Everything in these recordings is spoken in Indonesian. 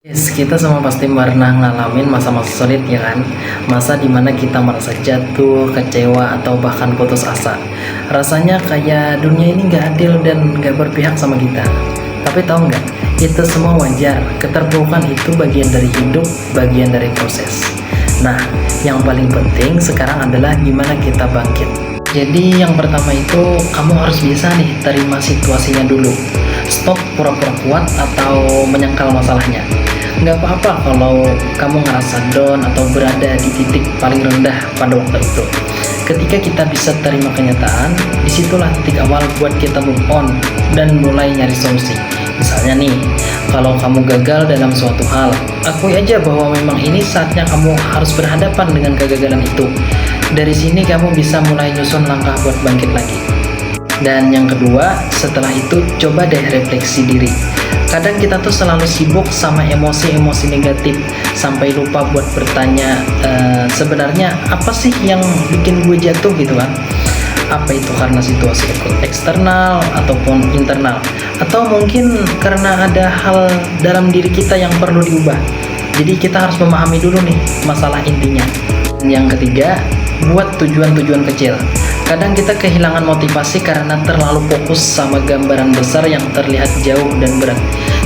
Yes, kita semua pasti pernah ngalamin masa-masa sulit ya kan? Masa dimana kita merasa jatuh, kecewa, atau bahkan putus asa. Rasanya kayak dunia ini gak adil dan gak berpihak sama kita. Tapi tahu nggak? Itu semua wajar. Keterpurukan itu bagian dari hidup, bagian dari proses. Nah, yang paling penting sekarang adalah gimana kita bangkit. Jadi yang pertama itu kamu harus bisa nih terima situasinya dulu. Stop pura-pura kuat atau menyangkal masalahnya. Nggak apa-apa kalau kamu ngerasa down atau berada di titik paling rendah pada waktu itu. Ketika kita bisa terima kenyataan, disitulah titik awal buat kita move on dan mulai nyari solusi. Misalnya nih, kalau kamu gagal dalam suatu hal, akui aja bahwa memang ini saatnya kamu harus berhadapan dengan kegagalan itu. Dari sini kamu bisa mulai nyusun langkah buat bangkit lagi. Dan yang kedua, setelah itu coba deh refleksi diri. Kadang kita tuh selalu sibuk sama emosi-emosi negatif sampai lupa buat bertanya, sebenarnya apa sih yang bikin gue jatuh gitu kan? Apa itu karena situasi eksternal ataupun internal, atau mungkin karena ada hal dalam diri kita yang perlu diubah. Jadi kita harus memahami dulu nih masalah intinya. Yang ketiga, buat tujuan-tujuan kecil. Kadang kita kehilangan motivasi karena terlalu fokus sama gambaran besar yang terlihat jauh dan berat.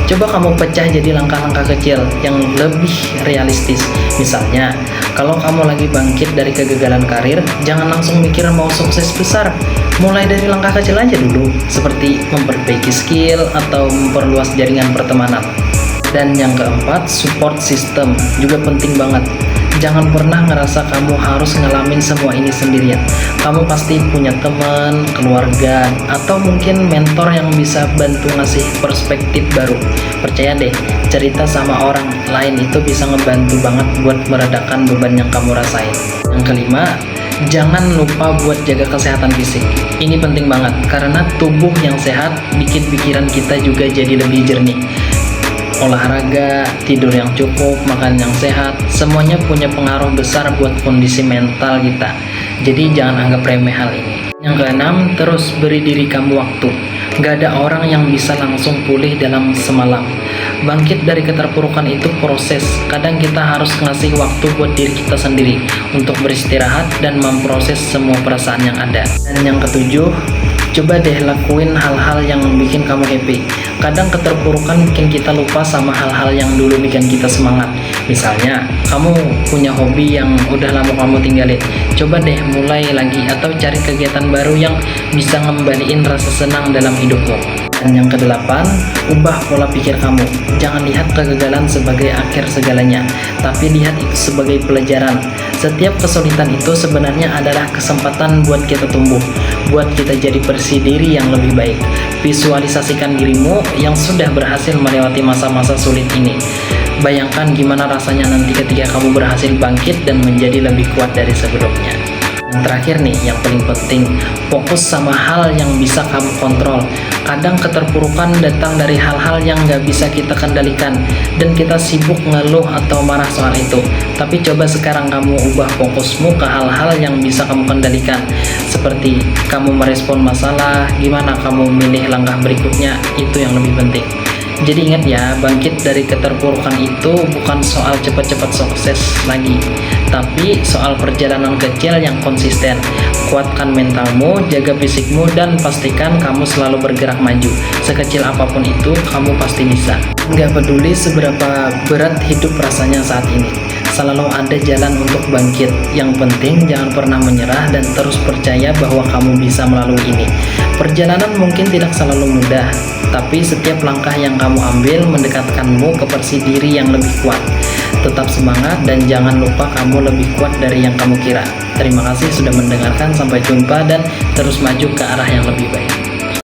Coba kamu pecah jadi langkah-langkah kecil yang lebih realistis. Misalnya, kalau kamu lagi bangkit dari kegagalan karir, jangan langsung mikir mau sukses besar. Mulai dari langkah kecil aja dulu, seperti memperbaiki skill atau memperluas jaringan pertemanan. Dan yang keempat, support system juga penting banget. Jangan pernah ngerasa kamu harus ngalamin semua ini sendirian. Kamu pasti punya teman, keluarga, atau mungkin mentor yang bisa bantu ngasih perspektif baru. Percaya deh, cerita sama orang lain itu bisa ngebantu banget buat meredakan beban yang kamu rasain. Yang kelima, jangan lupa buat jaga kesehatan fisik. Ini penting banget, karena tubuh yang sehat bikin pikiran kita juga jadi lebih jernih. Olahraga, tidur yang cukup, makan yang sehat, semuanya punya pengaruh besar buat kondisi mental kita. Jadi jangan anggap remeh hal ini. Yang keenam, terus beri diri kamu waktu. Gak ada orang yang bisa langsung pulih dalam semalam. Bangkit dari keterpurukan itu proses. Kadang kita harus ngasih waktu buat diri kita sendiri untuk beristirahat dan memproses semua perasaan yang ada. Dan yang ketujuh, coba deh lakuin hal-hal yang bikin kamu happy. Kadang keterpurukan bikin kita lupa sama hal-hal yang dulu bikin kita semangat. Misalnya, kamu punya hobi yang udah lama kamu tinggalin. Coba deh mulai lagi atau cari kegiatan baru yang bisa ngembaliin rasa senang dalam hidupmu. Dan yang kedelapan, ubah pola pikir kamu. Jangan lihat kegagalan sebagai akhir segalanya, tapi lihat itu sebagai pelajaran. Setiap kesulitan itu sebenarnya adalah kesempatan buat kita tumbuh, buat kita jadi versi diri yang lebih baik. Visualisasikan dirimu yang sudah berhasil melewati masa-masa sulit ini. Bayangkan gimana rasanya nanti ketika kamu berhasil bangkit dan menjadi lebih kuat dari sebelumnya. Yang terakhir nih, yang paling penting, fokus sama hal yang bisa kamu kontrol. Kadang keterpurukan datang dari hal-hal yang gak bisa kita kendalikan, dan kita sibuk ngeluh atau marah soal itu. Tapi coba sekarang kamu ubah fokusmu ke hal-hal yang bisa kamu kendalikan, seperti kamu merespon masalah, gimana kamu milih langkah berikutnya, itu yang lebih penting. Jadi ingat ya, bangkit dari keterpurukan itu bukan soal cepat-cepat sukses lagi, tapi soal perjalanan kecil yang konsisten. Kuatkan mentalmu, jaga fisikmu, dan pastikan kamu selalu bergerak maju. Sekecil apapun itu, kamu pasti bisa. Nggak peduli seberapa berat hidup rasanya saat ini, selalu ada jalan untuk bangkit. Yang penting jangan pernah menyerah dan terus percaya bahwa kamu bisa melalui ini. Perjalanan mungkin tidak selalu mudah, tapi setiap langkah yang kamu ambil mendekatkanmu ke versi diri yang lebih kuat. Tetap semangat dan jangan lupa kamu lebih kuat dari yang kamu kira. Terima kasih sudah mendengarkan, sampai jumpa dan terus maju ke arah yang lebih baik.